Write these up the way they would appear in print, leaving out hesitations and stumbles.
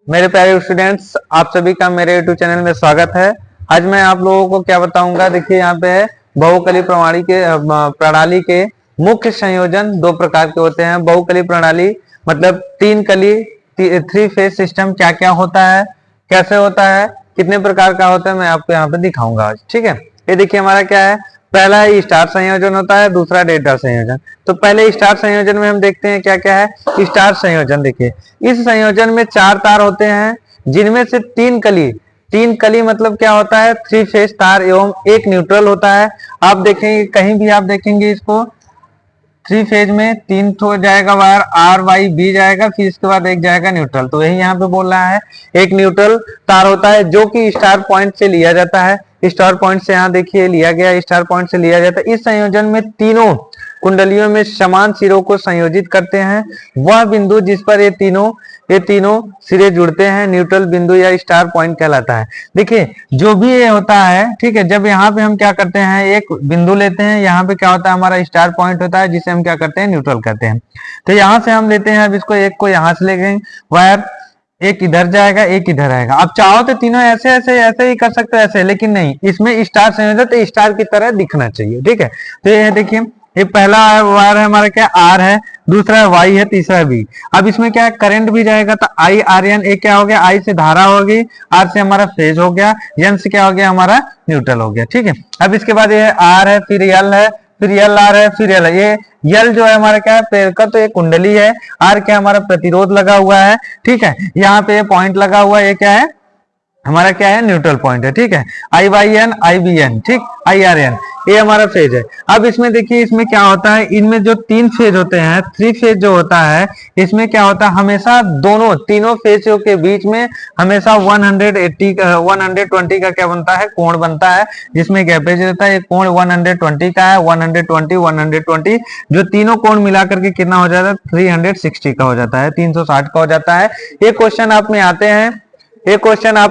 मेरे प्यारे स्टूडेंट्स, आप सभी का मेरे यूट्यूब चैनल में स्वागत है। आज मैं आप लोगों को क्या बताऊंगा। देखिए यहाँ पे है बहुकली प्रणाली के मुख्य संयोजन दो प्रकार के होते हैं। बहुकली प्रणाली मतलब तीन कली थ्री फेज सिस्टम क्या क्या होता है, कैसे होता है, कितने प्रकार का होता है, मैं आपको यहाँ पे दिखाऊंगा आज। ठीक है, ये देखिए हमारा क्या है, पहला है स्टार संयोजन होता है, दूसरा डेल्टा संयोजन। तो पहले स्टार संयोजन में हम देखते हैं क्या क्या है। स्टार संयोजन देखिए, इस संयोजन में चार तार होते हैं जिनमें से तीन कली मतलब क्या होता है, थ्री फेज तार एवं एक न्यूट्रल होता है। आप देखेंगे कहीं भी आप देखेंगे इसको थ्री फेज में तीन तो जाएगा वायर आर वाई बी जाएगा, फिर इसके बाद एक जाएगा न्यूट्रल। तो यही यहाँ पे बोल रहा है एक न्यूट्रल तार होता है जो कि स्टार पॉइंट से लिया जाता है। स्टार पॉइंट से यहाँ देखिए लिया गया, स्टार पॉइंट से लिया जाता है। इस संयोजन में तीनों कुंडलियों में समान सिरों को संयोजित करते हैं। वह बिंदु जिस पर ये तीनों सिरे जुड़ते हैं न्यूट्रल बिंदु या स्टार पॉइंट कहलाता है। देखिए जो भी ये होता है, ठीक है, जब यहाँ पे हम क्या करते हैं, एक बिंदु लेते हैं, यहाँ पे क्या होता है हमारा स्टार पॉइंट होता है जिसे हम क्या करते हैं, न्यूट्रल करते हैं। तो यहाँ से हम लेते हैं, अब इसको एक को यहाँ से ले गए, वायर एक इधर जाएगा एक इधर आएगा। आप चाहो तो तीनों ऐसे ऐसे ऐसे ही कर सकते हो ऐसे, लेकिन नहीं, इसमें स्टार संयोजन तो स्टार की तरह दिखना चाहिए। ठीक है, तो ये देखिए ये पहला वायर है हमारा क्या आर है, दूसरा वाई है, तीसरा बी। अब इसमें क्या करंट भी जाएगा तो आई आर एन, ए क्या हो गया, आई से धारा होगी, आर से हमारा फेज हो गया, एन से क्या हो गया हमारा न्यूट्रल हो गया। ठीक है, अब इसके बाद ये आर है, फिर एल है, फिर एल आर है, फिर एल है। ये यल जो है हमारा क्या है पेड़ का, तो ये कुंडली है। आर क्या हमारा प्रतिरोध लगा हुआ है। ठीक है, यहाँ पे ये पॉइंट लगा हुआ है, ये क्या है हमारा क्या है न्यूट्रल पॉइंट है। ठीक है, आई वाई एन आई बी एन, ठीक, आई आर एन, ये हमारा फेज है। अब इसमें देखिए इसमें क्या होता है, इनमें जो तीन फेज होते हैं, थ्री फेज जो होता है, इसमें क्या होता है हमेशा तीनों फेजों के बीच में हमेशा 120 का क्या बनता है, कोण बनता है, जिसमें गैपेज रहता है। कोण 120 का है, 120 जो तीनों कोण मिलाकर के कितना हो जाता है, 360 का हो जाता है, 360 का हो जाता है। ये क्वेश्चन आप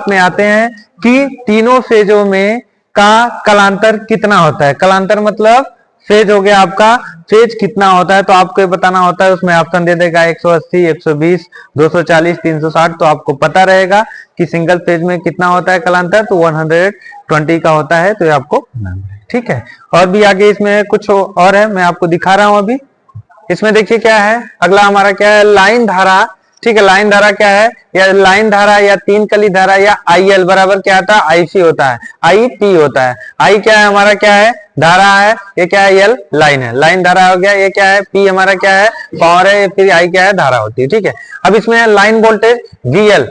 में आते हैं कि तीनों फेजों में का कलांतर कितना होता है। कलांतर मतलब फेज हो गया आपका, फेज कितना होता है तो आपको ये बताना होता है। उसमें ऑप्शन दे देगा 180, 120, 240, 360। तो आपको पता रहेगा कि सिंगल फेज में कितना होता है कलांतर, तो 120 का होता है। तो ये आपको ठीक है। और भी आगे इसमें कुछ और है, मैं आपको दिखा रहा हूं अभी। इसमें देखिए क्या है, अगला हमारा क्या है, लाइन धारा। ठीक है, लाइन धारा क्या है, या लाइन धारा या तीन कली धारा या आई एल बराबर क्या होता है, आई सी होता है, आई पी होता है। आई क्या है हमारा क्या है, धारा है, ये क्या है, एल लाइन है, लाइन धारा हो गया। ये क्या है, पी हमारा क्या है, पावर है, फिर आई क्या है, धारा होती है। ठीक है, अब इसमें line voltage V L.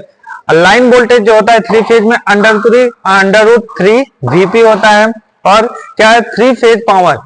Line voltage जो होता है थ्री फेज में √3 वीपी होता है। और क्या है, थ्री फेज पावर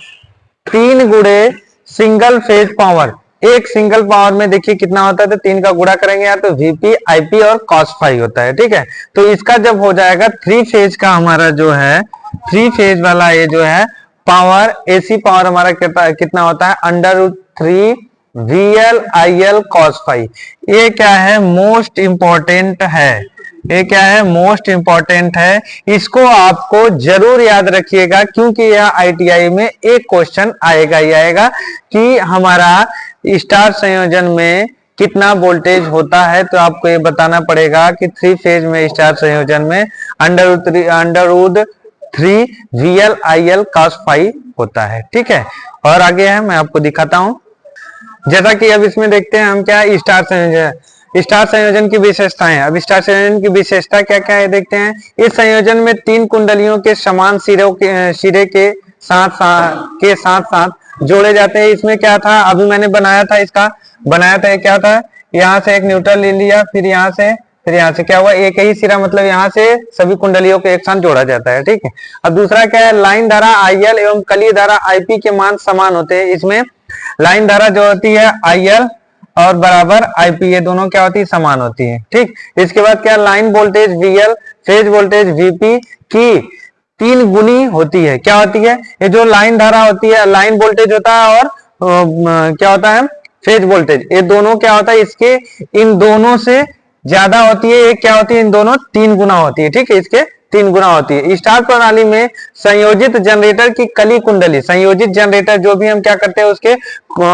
3 गुणे सिंगल फेज पावर। एक सिंगल पावर में देखिए कितना होता है, तो 3 का गुणा करेंगे यार, तो वीपी आईपी और कॉस फाई होता है। ठीक है, तो इसका जब हो जाएगा थ्री फेज का हमारा जो है, थ्री फेज वाला ये जो है पावर, एसी पावर हमारा कितना होता है, √3 वीएल आईएल कॉस फाई। ये क्या है, मोस्ट इंपॉर्टेंट है। ये क्या है, मोस्ट इंपॉर्टेंट है। इसको आपको जरूर याद रखिएगा, क्योंकि यह आईटीआई में एक क्वेश्चन आएगा ही आएगा कि हमारा स्टार संयोजन में कितना वोल्टेज होता है। तो आपको ये बताना पड़ेगा कि थ्री फेज में स्टार संयोजन में √3 वीएल आईएल कॉस फाई होता है। ठीक है, और आगे है मैं आपको दिखाता हूं। जैसा कि अब इसमें देखते हैं हम क्या स्टार संयोजन, स्टार संयोजन की विशेषताएं। अब स्टार संयोजन की विशेषता क्या क्या है देखते हैं। इस संयोजन में तीन कुंडलियों के समान सिरे के साथ जोड़े जाते हैं। इसमें क्या था, अभी मैंने बनाया था, क्या था, यहाँ से एक न्यूट्रल ले लिया, फिर यहाँ से क्या हुआ, एक ही सिरा, मतलब यहाँ से सभी कुंडलियों को एक साथ जोड़ा जाता है। ठीक है, अब दूसरा क्या है, लाइन धारा आईएल एवं कली धारा आईपी के मान समान होते हैं। इसमें लाइन धारा जो होती है आईएल और बराबर आईपी, ये दोनों क्या होती है, समान होती है। ठीक, इसके बाद क्या, line voltage VL phase voltage VP की 3 गुनी होती है। क्या होती है, ये जो लाइन धारा होती है, लाइन वोल्टेज होता है, और क्या होता है, फेज वोल्टेज, ये दोनों क्या होता है, इन दोनों से ज्यादा होती है। ये क्या होती है, इन दोनों 3 गुना होती है। ठीक है, इसके 3 गुना होती है। स्टार प्रणाली में संयोजित जनरेटर की कली कुंडली, संयोजित जनरेटर जो भी हम क्या करते हैं उसके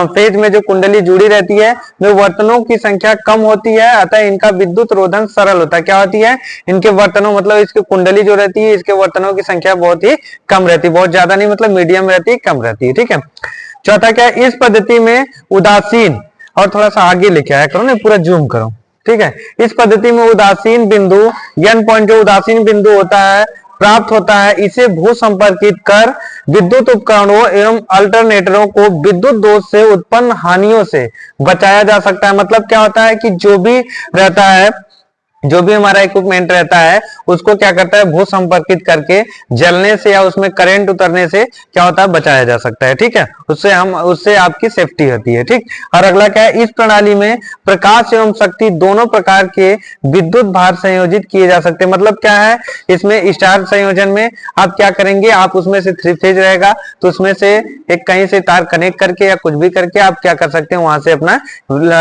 फेज में जो कुंडली जुड़ी रहती है में वर्तनों की संख्या कम होती है, अतः इनका विद्युत रोधन सरल होता है। क्या होती है? इनके वर्तनों मतलब इसकी कुंडली जो रहती है इसके वर्तनों की संख्या बहुत ही कम रहती है, बहुत ज्यादा नहीं मतलब मीडियम रहती है, कम रहती है। ठीक है। चौथा क्या है? इस पद्धति में उदासीन, और थोड़ा सा आगे लेके आया करो ना, पूरा जूम करो। ठीक है। इस पद्धति में उदासीन बिंदु एन पॉइंट जो उदासीन बिंदु होता है प्राप्त होता है, इसे भू संपर्कित कर विद्युत उपकरणों एवं अल्टरनेटरों को विद्युत दोष से उत्पन्न हानियों से बचाया जा सकता है। मतलब क्या होता है कि जो भी रहता है, जो भी हमारा इक्विपमेंट रहता है उसको क्या करता है, भू संपर्कित करके जलने से या उसमें करंट उतरने से क्या होता है, बचाया जा सकता है। ठीक है। उससे आपकी सेफ्टी होती है। ठीक। और अगला क्या है? इस प्रणाली में प्रकाश एवं शक्ति दोनों प्रकार के विद्युत भार संयोजित किए जा सकते हैं। मतलब क्या है? इसमें स्टार संयोजन में आप क्या करेंगे, आप उसमें से 3 फेज रहेगा तो उसमें से एक कहीं से तार कनेक्ट करके या कुछ भी करके आप क्या कर सकते हैं, वहां से अपना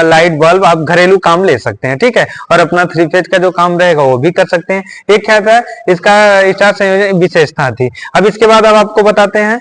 लाइट बल्ब आप घरेलू काम ले सकते हैं। ठीक है। और अपना 3 फेज का जो काम रहेगा वो भी कर सकते हैं। एक क्या था इसका स्टार संयोजन विशेषता थी। अब इसके बाद अब आपको बताते हैं,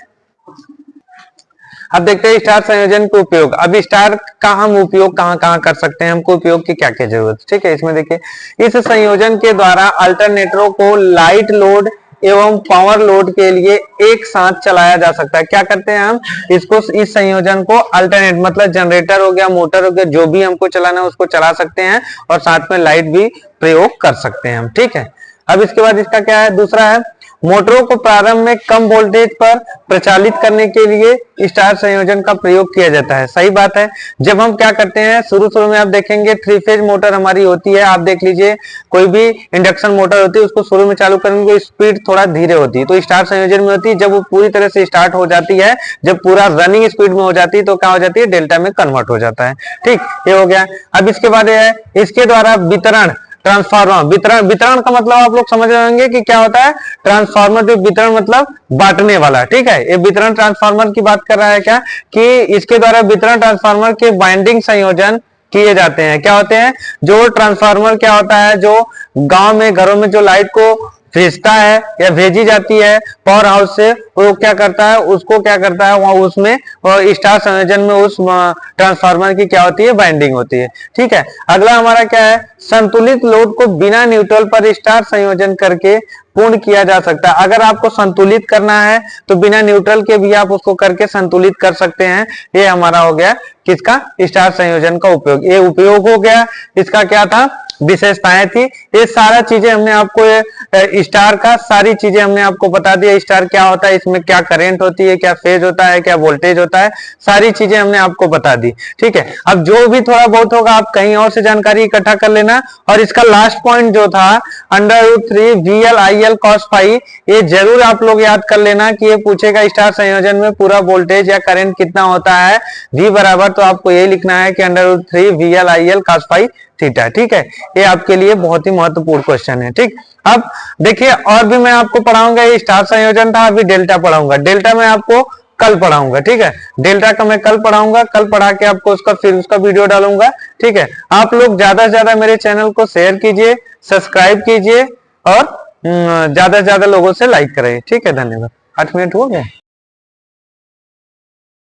अब देखते हैं स्टार संयोजन के उपयोग। अब स्टार का हम उपयोग कहां कहां कर सकते हैं, हमको उपयोग की क्या क्या जरूरत है। ठीक है। इसमें देखिए, इस संयोजन के द्वारा अल्टरनेटरों को लाइट लोड एवं पावर लोड के लिए एक साथ चलाया जा सकता है। क्या करते हैं हम इसको, इस संयोजन को अल्टरनेट मतलब जनरेटर हो गया, मोटर हो गया, जो भी हमको चलाना है उसको चला सकते हैं और साथ में लाइट भी प्रयोग कर सकते हैं हम। ठीक है। अब इसके बाद इसका क्या है? दूसरा है, मोटरों को प्रारंभ में कम वोल्टेज पर प्रचालित करने के लिए स्टार संयोजन का प्रयोग किया जाता है। सही बात है। जब हम क्या करते हैं, शुरू में आप देखेंगे 3 फेज मोटर हमारी होती है, आप देख लीजिए कोई भी इंडक्शन मोटर होती है उसको शुरू में चालू करेंगे तो स्पीड थोड़ा धीरे होती है, तो स्टार संयोजन में होती है। जब वो पूरी तरह से स्टार्ट हो जाती है, जब पूरा रनिंग स्पीड में हो जाती है तो क्या हो जाती है, डेल्टा में कन्वर्ट हो जाता है। ठीक, ये हो गया। अब इसके बाद है, इसके द्वारा वितरण ट्रांसफार्मर, वितरण का मतलब आप लोग समझ रहे होंगे कि क्या होता है। ट्रांसफार्मर जो वितरण मतलब बांटने वाला। ठीक है। ये वितरण ट्रांसफार्मर की बात कर रहा है क्या, कि इसके द्वारा वितरण ट्रांसफार्मर के बाइंडिंग संयोजन किए जाते हैं। क्या होते हैं? जो ट्रांसफार्मर क्या होता है, जो गांव में घरों में जो लाइट को भेजता है या भेजी जाती है पावर हाउस से, वो क्या करता है, उसको क्या करता है, वहां उसमें स्टार संयोजन में उस ट्रांसफार्मर की क्या होती है, बाइंडिंग होती है। ठीक है। अगला हमारा क्या है, संतुलित लोड को बिना न्यूट्रल पर स्टार संयोजन करके पूर्ण किया जा सकता है। अगर आपको संतुलित करना है तो बिना न्यूट्रल के भी आप उसको करके संतुलित कर सकते हैं। ये हमारा हो गया किसका, स्टार संयोजन का उपयोग। ये उपयोग हो गया। इसका क्या था, विशेषताएं थी। ये सारा चीजें हमने आपको स्टार का सारी चीजें हमने आपको बता दिया। स्टार क्या होता है, इसमें क्या करंट होती है, क्या फेज होता है, क्या वोल्टेज होता है, सारी चीजें हमने आपको बता दी। ठीक है। अब जो भी थोड़ा बहुत होगा आप कहीं और से जानकारी इकट्ठा कर लेना। और इसका लास्ट पॉइंट जो था √3 VL/IL cos φ, ये जरूर आप लोग याद कर लेना कि ये पूछेगा स्टार संयोजन में पूरा वोल्टेज या करंट कितना होता है। V बराबर तो आपको ये लिखना है कि √3 VL/IL cos φ थीटा। ठीक है। ये आपके लिए बहुत ही महत्वपूर्ण क्वेश्चन है। ठीक। अब देखिए, और भी मैं आपको पढ़ाऊंगा। ये स्टार संयोजन था, अभी डेल्टा पढ़ाऊंगा। डेल्टा में आपको कल पढ़ाऊंगा। ठीक है। डेल्टा का मैं कल पढ़ाऊंगा, कल पढ़ा के आपको उसका फिर उसका वीडियो डालूंगा। ठीक है। आप लोग ज्यादा से ज्यादा मेरे चैनल को शेयर कीजिए, सब्सक्राइब कीजिए और ज्यादा से ज्यादा लोगों से लाइक कराइए। ठीक है। धन्यवाद। 8 मिनट हो गए।